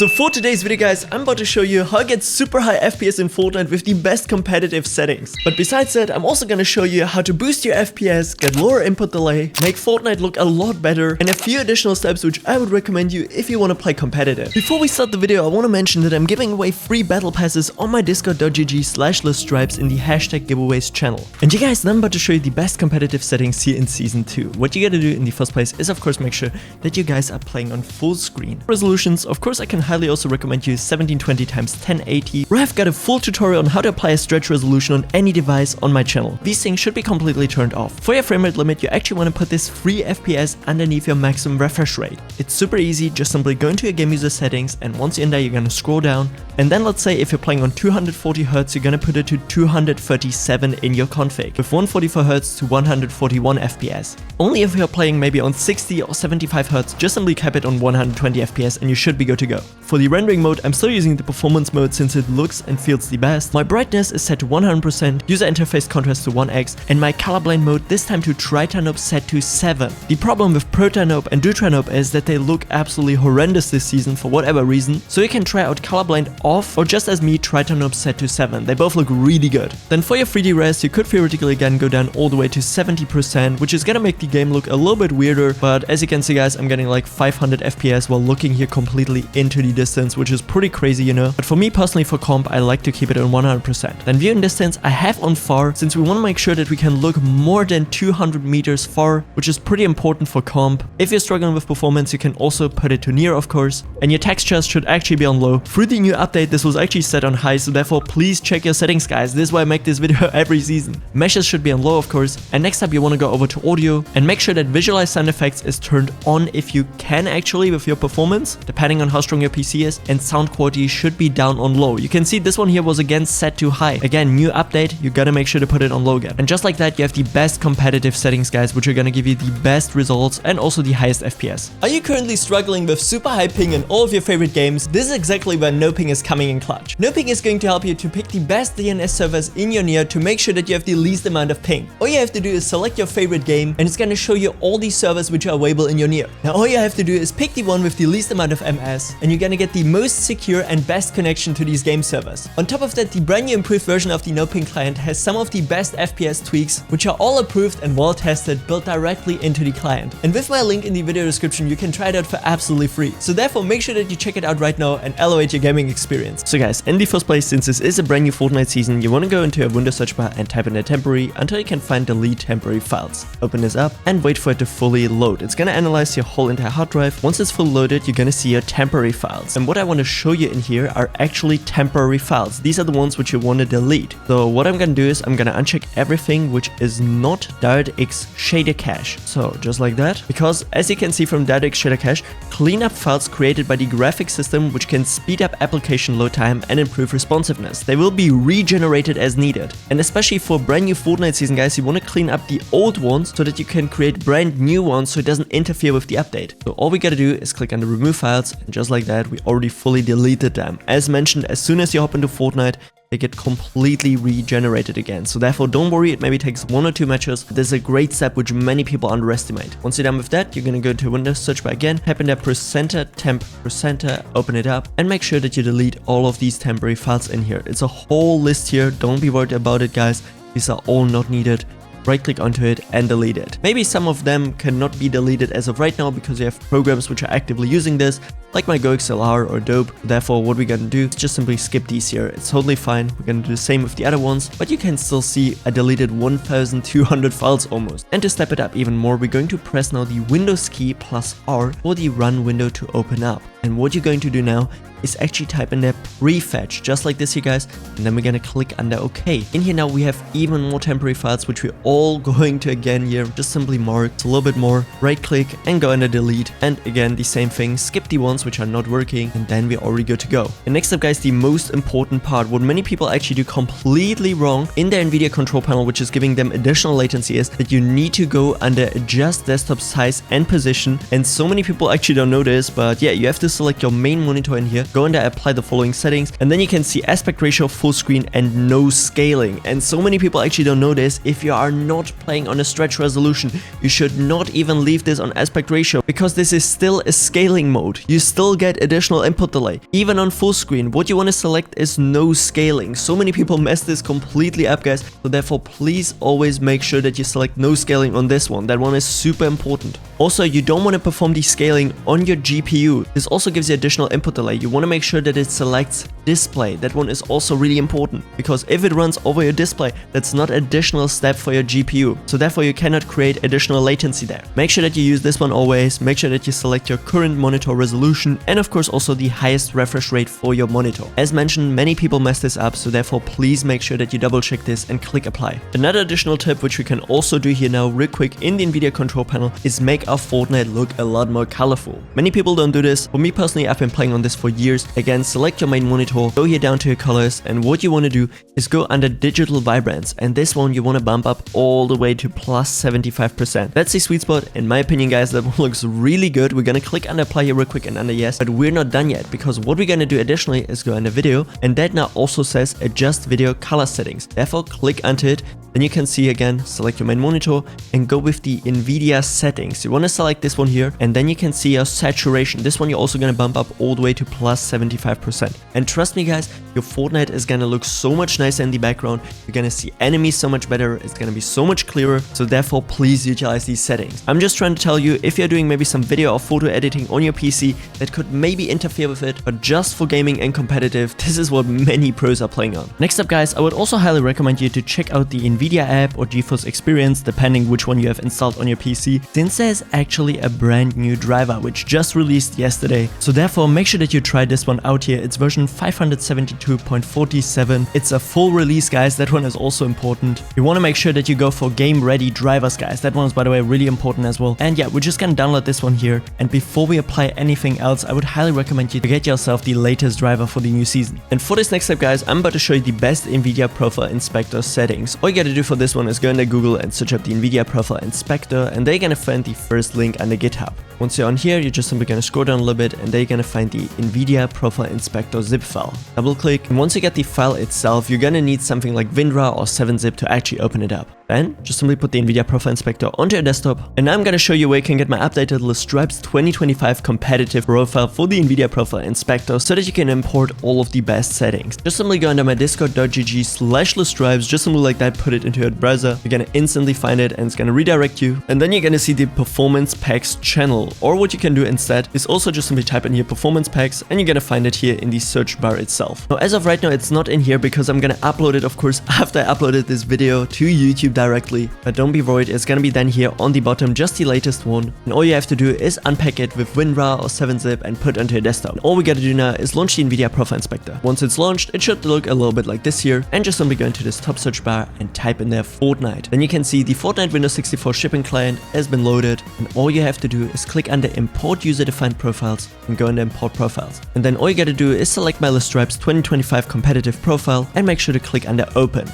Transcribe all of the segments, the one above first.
So for today's video guys, I'm about to show you how I get super high FPS in Fortnite with the best competitive settings. But besides that, I'm also gonna show you how to boost your FPS, get lower input delay, make Fortnite look a lot better, and a few additional steps which I would recommend you if you want to play competitive. Before we start the video, I want to mention that I'm giving away free battle passes on my discord.gg/leStripeZ in the hashtag giveaways channel. And you guys, I'm about to show you the best competitive settings here in Season 2. What you gotta do in the first place is of course make sure that you guys are playing on full screen. Resolutions, of course I can highly also recommend you 1720x1080, where I've got a full tutorial on how to apply a stretch resolution on any device on my channel. These things should be completely turned off. For your frame rate limit, you actually want to put this free FPS underneath your maximum refresh rate. It's super easy, just simply go into your game user settings, and once you're in there, you're gonna scroll down, and then let's say if you're playing on 240Hz, you're gonna put it to 237 in your config, with 144Hz to 141 FPS. Only if you're playing maybe on 60 or 75Hz, just simply cap it on 120 FPS and you should be good to go. For the rendering mode, I'm still using the performance mode since it looks and feels the best. My brightness is set to 100%, user interface contrast to 1x, and my colorblind mode this time to Tritanope set to 7. The problem with Protanope and Deutranope is that they look absolutely horrendous this season for whatever reason, so you can try out colorblind off or just as me Tritanope set to 7. They both look really good. Then for your 3D res, you could theoretically again go down all the way to 70%, which is gonna make the game look a little bit weirder, but as you can see guys, I'm getting like 500 FPS while looking here completely into the distance, which is pretty crazy, you know. But for me personally, for comp, I like to keep it on 100%. Then view and distance I have on far, since we want to make sure that we can look more than 200 meters far, which is pretty important for comp. If you're struggling with performance, you can also put it to near, of course. And your textures should actually be on low. Through the new update, this was actually set on high, so therefore please check your settings guys. This is why I make this video every season. Meshes should be on low, of course. And next up, you want to go over to audio and make sure that visualize sound effects is turned on if you can actually with your performance, depending on how strong your PC is, and sound quality should be down on low. You can see this one here was again set to high. Again, new update, you gotta make sure to put it on low again. And just like that, you have the best competitive settings guys, which are gonna give you the best results and also the highest FPS. Are you currently struggling with super high ping in all of your favorite games? This is exactly where NoPing is coming in clutch. NoPing is going to help you to pick the best DNS servers in your near to make sure that you have the least amount of ping. All you have to do is select your favorite game, and it's gonna show you all these servers which are available in your near. Now all you have to do is pick the one with the least amount of MS, and you're gonna get the most secure and best connection to these game servers. On top of that, the brand new improved version of the NoPing client has some of the best FPS tweaks, which are all approved and well tested, built directly into the client. And with my link in the video description, you can try it out for absolutely free. So therefore, make sure that you check it out right now and elevate your gaming experience. So guys, in the first place, since this is a brand new Fortnite season, you want to go into your Windows search bar and type in a temporary until you can find delete temporary files. Open this up and wait for it to fully load. It's gonna analyze your whole entire hard drive. Once it's fully loaded, you're gonna see your temporary files. And what I want to show you in here are actually temporary files. These are the ones which you want to delete. So what I'm gonna do is I'm gonna uncheck everything which is not DirectX shader cache. So just like that, because as you can see from DirectX shader cache, clean up files created by the graphics system which can speed up application load time and improve responsiveness. They will be regenerated as needed. And especially for brand new Fortnite season guys, you want to clean up the old ones so that you can create brand new ones so it doesn't interfere with the update. So all we gotta do is click on the remove files, and just like that, we already fully deleted them. As mentioned, as soon as you hop into Fortnite, they get completely regenerated again. So therefore, don't worry, it maybe takes 1 or 2 matches. This is a great step which many people underestimate. Once you're done with that, you're gonna go to Windows search bar again, type in the Presenter, Temp, Presenter, open it up, and make sure that you delete all of these temporary files in here. It's a whole list here. Don't be worried about it, guys. These are all not needed. Right click onto it and delete it. Maybe some of them cannot be deleted as of right now because you have programs which are actively using this, like my GoXLR or Dope. Therefore, what we're gonna do is just simply skip these here. It's totally fine. We're gonna do the same with the other ones, but you can still see I deleted 1200 files almost. And to step it up even more, we're going to press now the Windows key plus R for the run window to open up. And what you're going to do now is actually type in there Prefetch, just like this here guys, and then we're gonna click under OK. In here now we have even more temporary files which we're all going to again here just simply mark a little bit more, right click and go under delete, and again the same thing, skip the ones which are not working, and then we're already good to go. And next up guys, the most important part, what many people actually do completely wrong in their Nvidia control panel, which is giving them additional latency, is that you need to go under adjust desktop size and position. And so many people actually don't know this, but yeah, you have to select your main monitor in here, go under apply the following settings, and then you can see aspect ratio, full screen, and no scaling. And so many people actually don't know this. If you are not playing on a stretch resolution, you should not even leave this on aspect ratio, because this is still a scaling mode. You still get additional input delay. Even on full screen, what you want to select is no scaling. So many people mess this completely up, guys. So therefore, please always make sure that you select no scaling on this one. That one is super important. Also, you don't want to perform descaling on your GPU. This also gives you additional input delay. You want to make sure that it selects display. That one is also really important, because if it runs over your display, that's not additional step for your GPU. So therefore, you cannot create additional latency there. Make sure that you use this one always. Make sure that you select your current monitor resolution, and of course also the highest refresh rate for your monitor. As mentioned, many people mess this up, so therefore please make sure that you double check this and click apply. Another additional tip which we can also do here now real quick in the Nvidia control panel is make our Fortnite look a lot more colorful. Many people don't do this. For me personally, I've been playing on this for years. Again, select your main monitor, go here down to your colors, and what you want to do is go under digital vibrance, and this one you want to bump up all the way to plus 75%. That's the sweet spot in my opinion, guys. That one looks really good. We're gonna click under apply here real quick and under yes, but we're not done yet, because what we're gonna do additionally is go under video, and that now also says adjust video color settings. Therefore click onto it. Then you can see again, select your main monitor and go with the Nvidia settings. You want to select this one here, and then you can see your saturation. This one you're also going to bump up all the way to plus 75%. And trust me guys, your Fortnite is going to look so much nicer in the background. You're going to see enemies so much better. It's going to be so much clearer. So therefore, please utilize these settings. I'm just trying to tell you, if you're doing maybe some video or photo editing on your PC that could maybe interfere with it, but just for gaming and competitive, this is what many pros are playing on. Next up guys, I would also highly recommend you to check out the Nvidia app or GeForce Experience, depending which one you have installed on your PC, since there's actually a brand new driver which just released yesterday. So therefore, make sure that you try this one out here. It's version 572.47. It's a full release, guys. That one is also important. You want to make sure that you go for game-ready drivers, guys. That one is, by the way, really important as well. And yeah, we're just gonna download this one here. And before we apply anything else, I would highly recommend you to get yourself the latest driver for the new season. And for this next step, guys, I'm about to show you the best Nvidia Profile Inspector settings. All you gotta do for this one is go into Google and search up the Nvidia Profile Inspector, and they're gonna find the first link under GitHub. Once you're on here, you're just simply gonna scroll down a little bit, and they're gonna find the Nvidia Profile Inspector zip file. Double click, and once you get the file itself, you're gonna need something like WinRAR or 7-zip to actually open it up. Then, just simply put the Nvidia Profile Inspector onto your desktop, and now I'm gonna show you where you can get my updated leStripeZ 2025 competitive profile for the Nvidia Profile Inspector, so that you can import all of the best settings. Just simply go under my discord.gg/leStripeZ, just simply like that, put it into your browser. You're gonna instantly find it, and it's gonna redirect you, and then you're gonna see the performance packs channel. Or what you can do instead is also just simply type in here performance packs, and you're gonna find it here in the search bar itself. Now as of right now, it's not in here because I'm gonna upload it, of course, after I uploaded this video to YouTube directly, but don't be worried, it's gonna be then here on the bottom, just the latest one, and all you have to do is unpack it with WinRAR or 7-zip and put onto your desktop. And all we gotta do now is launch the Nvidia Profile Inspector. Once it's launched, it should look a little bit like this here, and just simply go into this top search bar and type in there Fortnite. Then you can see the Fortnite Windows 64 shipping client has been loaded, and all you have to do is click under import user-defined profiles and go into import profiles. And then all you gotta do is select my leStripeZ 2025 competitive profile and make sure to click under open.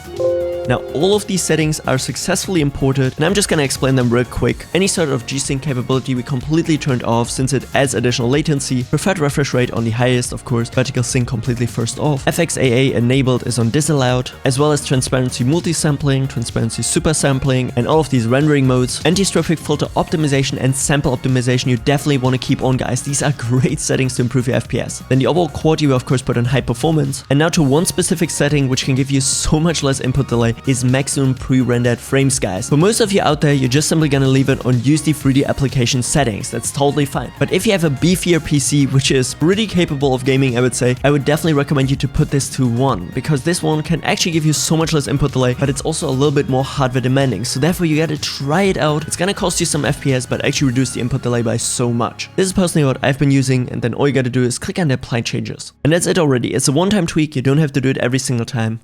Now all of these settings are successfully imported, and I'm just gonna explain them real quick. Any sort of G-Sync capability we completely turned off since it adds additional latency. Preferred refresh rate on the highest, of course. Vertical sync completely first off. FXAA enabled is on disallowed, as well as transparency multi-sampling, transparency super sampling, and all of these rendering modes. Anti-strophic filter optimization and sample optimization you definitely want to keep on, guys. These are great settings to improve your FPS. Then the overall quality we of course put on high performance. And now to one specific setting which can give you so much less input delay is maximum pre-rendered frames, guys. For most of you out there, you're just simply gonna leave it on use the 3D application settings. That's totally fine. But if you have a beefier PC, which is pretty capable of gaming, I would say, I would definitely recommend you to put this to 1, because this one can actually give you so much less input delay, but it's also a little bit more hardware demanding. So therefore, you gotta try it out. It's gonna cost you some FPS, but actually reduce the input delay by so much. This is personally what I've been using, and then all you gotta do is click on the apply changes. And that's it already. It's a one-time tweak. You don't have to do it every single time.